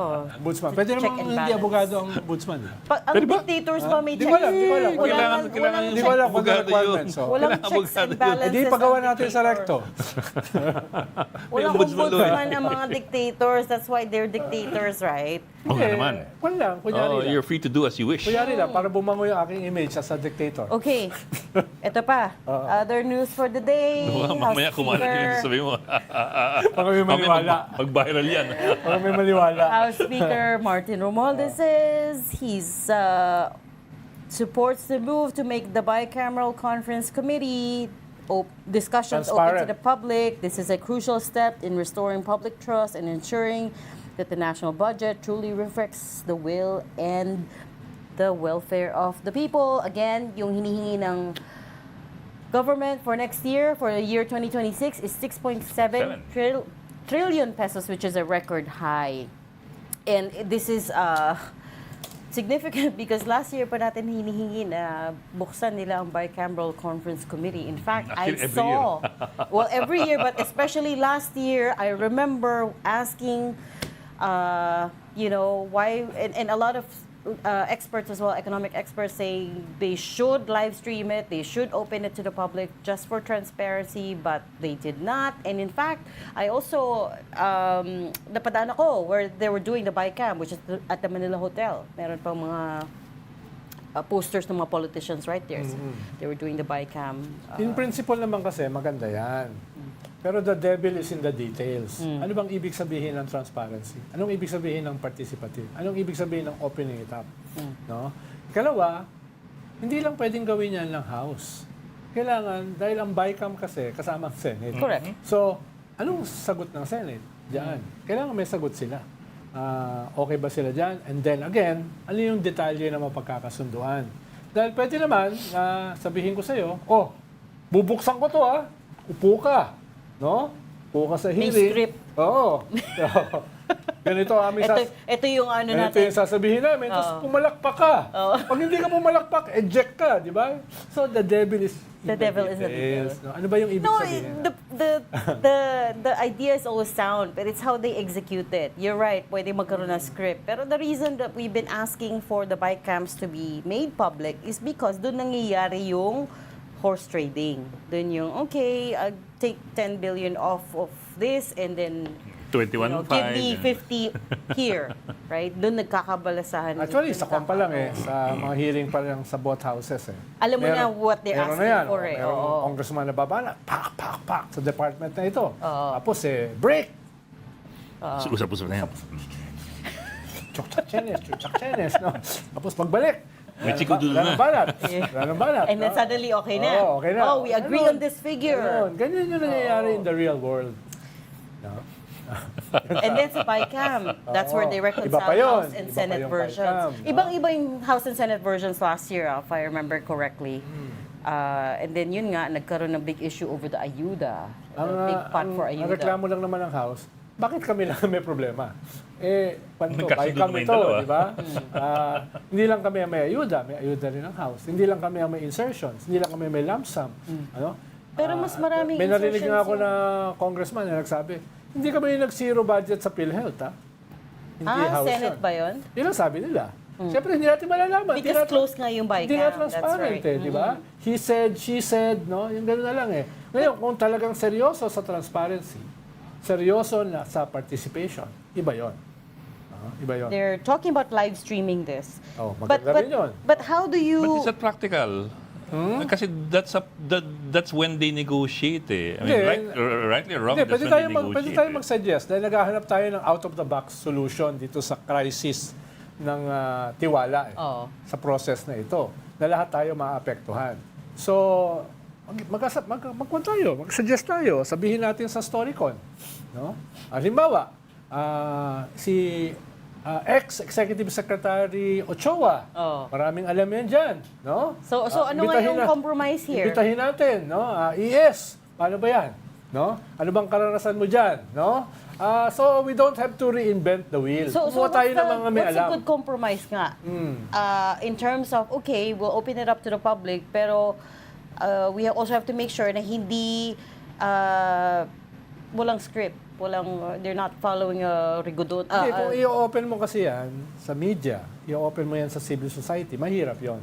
Oh, Ombudsman. Pwede check namang and hindi balance. abogado ang ombudsman. ang dictators ba may Di ko alam, di ko alam. Kailangan Hindi ko alam kung ano abogado requirements. yun. So, Walang Kailangan checks and abogado yun. balances. Hindi pagawa ang natin sa dictator. recto. Walang ombudsman ombudsman ang mga dictators. That's why they're dictators, right? Oo nga naman. Kung lang, kunyari lang. You're free to do as you wish. Kunyari lang, para bumango yung aking image as a dictator. Okay. Ito pa. Other news for the day. Mamaya House kumalat Speaker- yun, sabi mo. Baka may maniwala. Mag-viral yan. Baka may maniwala. House Speaker Martin Romualdez says he's supports the move to make the bicameral conference committee discussions open to Transparent. the public. This is a crucial step in restoring public trust and ensuring that the national budget truly reflects the will and the welfare of the people. Again, yung hinihingi ng government for next year, for the year 2026, is 6.7 trillion pesos, which is a record high. And this is significant because last year pa natin hinihingi na buksan nila ang Bicameral Conference Committee. In fact, Actually, I every saw, well, every year, but especially last year, I remember asking, why, and a lot of experts as well, economic experts, say they should live stream it, they should open it to the public just for transparency, but they did not. And in fact, I also, napadaan ako where they were doing the Bicam, which is at the Manila Hotel. Meron pa mga posters ng mga politicians right there. So they were doing the Bicam. In principle naman kasi, maganda yan. Pero the devil is in the details. Ano bang ibig sabihin ng transparency? Anong ibig sabihin ng participative? Anong ibig sabihin ng opening it up? No? Ikalawa, hindi lang pwedeng gawin yan ng House. Kailangan, dahil ang Bicam kasi kasama ang Senate. Correct. So, anong sagot ng Senate? Diyan. Kailangan may sagot sila. Okay ba sila dyan? And then again, ano yung detalye na mapagkakasunduan? Dahil pwede naman na sabihin ko sa'yo, bubuksan ko to upo ka. No? Upo ka sa May hearing. script. Oo. Ganito aming Ito yung ano ganito natin. yung sasabihin namin, tapos pumalakpak ka. Pag hindi ka pumalakpak, eject ka, di ba? So the devil is The devil is in the details. No? Ano ba yung ibig No, sabihin? the idea is always sound, but it's how they execute it. You're right, pwede magkaroon ng script. Pero the reason that we've been asking for the Bicams to be made public is because doon nangyayari yung horse trading. Doon yung, okay, I'll take 10 billion off of this and then 21.5. give me 50 here. Right? Doon nagkakabalasahan. Actually, sa kompa lang sa mga hearing pa lang sa both houses Alam mo na what they're meron asking na yan, for Merong congressman na babala, pak, sa department na ito. Tapos break. Usap-usap na yan. Chok-chak chenes, no? Tapos pagbalik. May chiko dulo na. Wala nang balat. And then suddenly, okay na. Okay na. Oh, we agree on this figure. Ganyan yung nangyayari in the real world. No? And then sa Bicam, that's where they reconcile Iba pa yun. House and Iba pa Senate yung Versions. Bicam, no? Ibang-iba yung House and Senate versions last year, if I remember correctly. And then yun nga, nagkaroon ng big issue over the ayuda. The big pot for Ang ayuda. reklamo lang naman ng House, bakit kami lang may problema? Panto, Magkasundo Bicam naman yung ito, dalawa. di ba? Hindi lang kami ang may ayuda rin ng House. Hindi lang kami ang may insertions, hindi lang kami may lump sum. Ano? Pero mas maraming May narinig nga ako insertions na congressman na nagsabi, hindi kami nag-zero budget sa PhilHealth, ha? Hindi House Senate yun. ba yun? Yun ang sabi nila. Siyempre, hindi natin malalaman. Because close nga yung Bicam. Hindi nga That's transparent right. di ba? He said, she said, no? Yung gano'n na lang Ngayon, kung talagang seryoso sa transparency, seryoso na sa participation, iba yon. Iba yon. They're talking about live streaming this. Maganda rin yun. But how do you... But is that practical? Kasi that's when they negotiate I mean, rightly or wrong, Hindi, that's pwede when tayo, they negotiate. pwede tayo mag-suggest dahil naghahanap tayo ng out-of-the-box solution dito sa crisis ng tiwala sa process na ito na lahat tayo maapektuhan. So, mag-suggest tayo, sabihin natin sa Storycon. No? Halimbawa, si ex-Executive Secretary Ochoa, maraming alam yan dyan. No? So ano nga yung compromise here? Imbitahin natin, no? ES, paano ba yan? No? Ano bang karanasan mo dyan? No? So we don't have to reinvent the wheel. So Kumuha tayo ng mga may what's alam. a good compromise nga? In terms of, okay, we'll open it up to the public, pero we also have to make sure na hindi walang script. They're not following a rigodon. Hindi, kung i-open mo kasi yan sa media, i-open mo yan sa civil society, mahirap yon.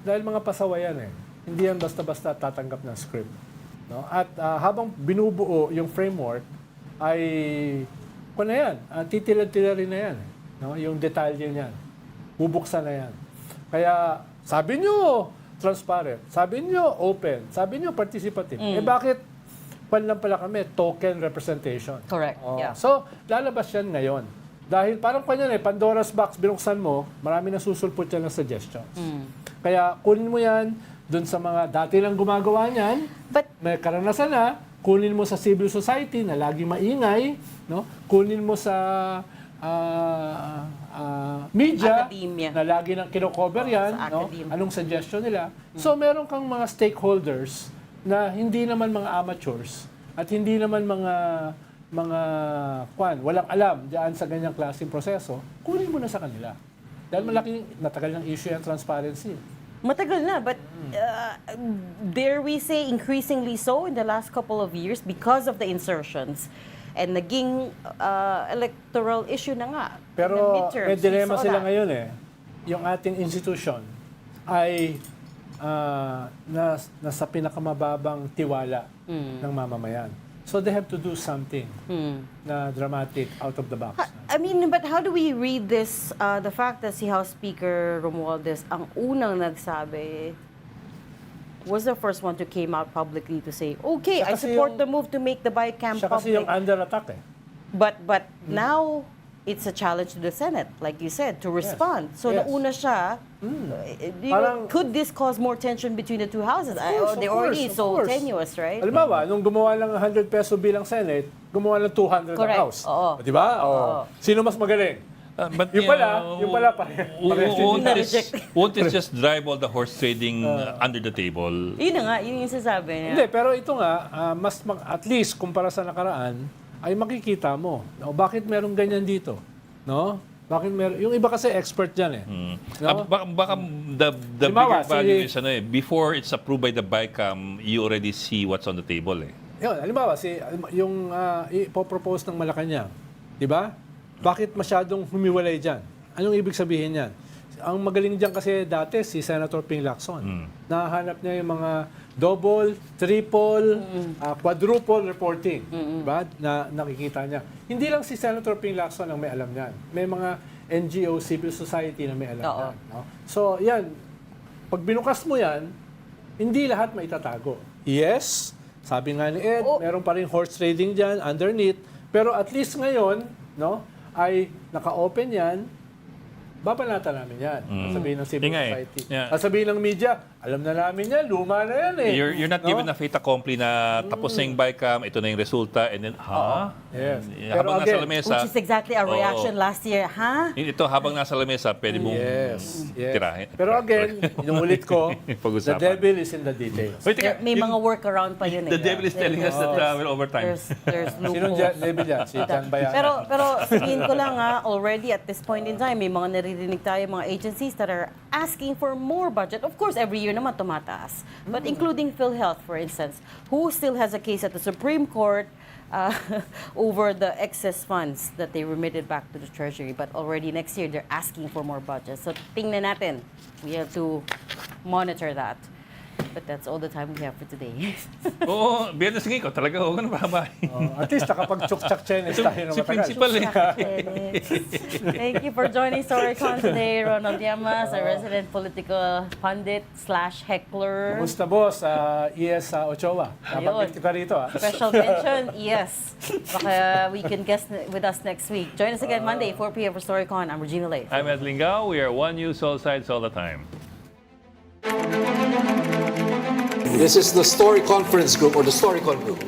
Dahil mga pasaway yan Hindi yan basta-basta tatanggap ng script. No? At habang binubuo yung framework, ay kung na yan, titilad-tilad rin na yan. No? Yung detalye niyan. Bubuksan na yan. Kaya sabi nyo transparent, sabi nyo open, sabi nyo participative. Bakit lang pala kami token representation? Correct. Yeah. So, lalabas yan ngayon. Dahil parang kanya Pandora's box, binuksan mo, marami na susulpot yan ng suggestions. Kaya kunin mo yan dun sa mga dati lang gumagawa niyan, may karanasan na, kunin mo sa civil society na lagi maingay, no? Kunin mo sa media Academia. na lagi nang kino-cover yan, sa no? academia. Anong suggestion nila. So meron kang mga stakeholders na hindi naman mga amateurs at hindi naman mga walang alam diyan sa ganyang klaseng proseso, kunin mo na sa kanila. Dahil malaking matagal ng issue yung transparency. Matagal na, but dare we say increasingly so in the last couple of years because of the insertions. And naging electoral issue na nga. in the Pero midterms. may We dilemma saw sila that. ngayon eh. Yung ating institution ay nasa pinakamababang tiwala ng mamamayan. So they have to do something na dramatic out of the box. I mean, but how do we read this, the fact that si House Speaker Romualdez ang unang nagsabi, was the first one to came out publicly to say, okay, Siya I kasi support yung- the move to make the bicam Siya kasi public. yung under attack eh. But now, it's a challenge to the Senate, like you said, to respond. So, Yes. nauna siya, Parang- could this cause more tension between the two houses? course, They're of already course, of so course. tenuous, right? Halimbawa, nung gumawa lang ng 100 peso bilang Senate, gumawa ng 200 Correct. ng House. Oo. Di ba? Oo. Sino mas magaling? But Yung pala parehas won't, Na-reject. won't it just drive all the horse trading under the table? Yun na nga, yun yung sasabi niya. Hindi, pero ito nga, at least kumpara sa nakaraan, ay makikita mo, no, bakit merong ganyan dito? No? Bakit meron, yung iba kasi expert dyan eh. No? Baka the Halimbawa, bigger value si- is before it's approved by the BICAM, you already see what's on the table eh. Yun, halimbawa, yung ipopropose ng Malacanang, di ba? Bakit masyadong humiwalay dyan? Anong ibig sabihin yan? Ang magaling dyan kasi dati si Senator Ping Lacson. Nahanap niya yung mga double, triple, quadruple reporting. Diba? Na nakikita niya. Hindi lang si Senator Ping Lacson ang may alam niyan. May mga NGO, civil society na may alam Oo. niyan. No? So, yan. Pag binukas mo yan, hindi lahat maitatago. Yes, sabi nga ni Ed, meron pa rin horse trading dyan underneath. Pero at least ngayon, no, ay naka-open yan, babanatan namin yan. Sabihin ng civil Yun nga eh. society. Yeah. Sabihin ng media, alam na namin yan, luma na yan eh. You're not No? given a fait accompli na tapos na yung BICAM, ito na yung resulta, and then, Yes. Habang Pero nasa again, lamesa, Which is exactly our Oo. reaction last year. Ha? ito habang nasa lamesa, pwede mong Yes. tirahin. Pero again, inuulit ko, the Pag-usapan. devil is in the details. Wait, teka, May mga workaround pa yun eh. the devil is telling us that we're over time. There's Sinong loopholes. devil yan? Si Jan Bayan. Pero sabihin ko lang already at this point in time, may mga naririnig tayo, mga agencies that are asking for more budget. Of course, every year naman tumataas. But including PhilHealth, for instance, who still has a case at the Supreme Court over the excess funds that they remitted back to the Treasury. But already next year, they're asking for more budget. So tingnan natin. We have to monitor that. But that's all the time we have for today. Oo, Biyernes ngayon ko, talaga huwag na mahaba. At least nakapag-chuk-chak Chinese tayo na Si matagal. principal eh. Thank you for joining Storycon today, Ronald Llamas, a resident political pundit / heckler. Kumusta boss? ES Ochoa. Nabanggit kita rito. Special mention, yes. Baka we can guest with us next week. Join us again Monday, 4 p.m. for Storycon. I'm Regina Leigh. I'm Ed Lingao. We are One News all sides all the time. This is the Story Conference Group or the Storycon Group.